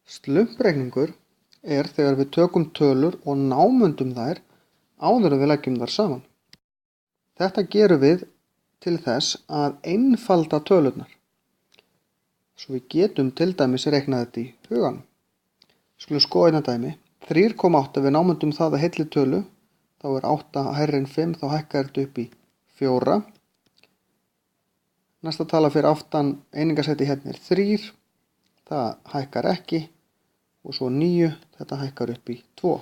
Slumpreikningur er þegar við tökum tölur og námundum þær áður en við leggjum þær saman. Þetta gerum við til þess að einfalda tölurnar. Svo við getum til dæmis reiknað þetta í huganum. Skulum skoða eina dæmi. 3,8 við námundum það að heilli tölu, þá er 8 hærri en 5, þá hækkar þetta upp í 4. Næsta tala fyrir aftan einingasæti hérna er 3, það hækkar ekki, og svo 9, þetta hækkar upp í 2.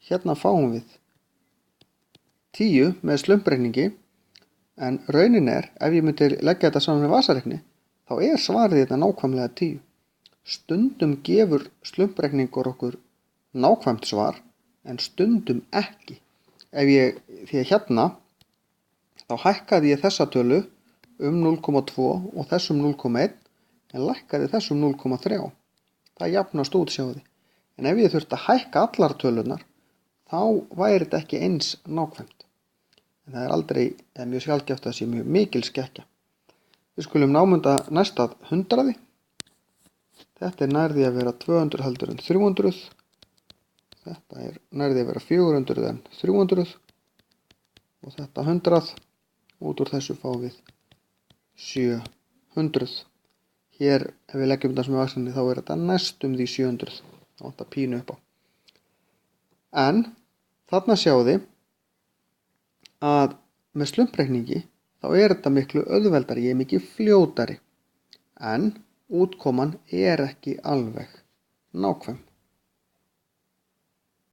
Hérna fáum við 10 með slumpreikningi, en raunin er, ef ég myndi leggja þetta saman með vasareikni, þá er svarið þetta nákvæmlega 10. Stundum gefur slumpreikningur okkur nákvæmt svar, en stundum ekki. Því að hérna, þá hækkaði ég þessa tölu um 0,2 og þessum 0,1, en lækkaði þessum 0,3. Það jafnast út, sjáðu þið. En ef ég þurfti að hækka allar tölunar, þá væri þetta ekki eins nákvæmt. En það er aldrei, eða mjög sjaldgæft að það sé mjög mikil skekkja. Við skulum námunda næsta 100. Þetta er nærði að vera 200 heldur en 300. Þetta er nærði að vera 400 en 300. Og þetta 100. Út úr þessu fáum við 700. Hér, ef við leggjum þetta sem í vaxinni, þá er þetta næstum því 700. Það vantar pínu upp á. En þarna sjáum þið að með slumpreikningi þá er þetta miklu auðveldari, ég er mikið fljótari. En útkoman er ekki alveg nákvæm.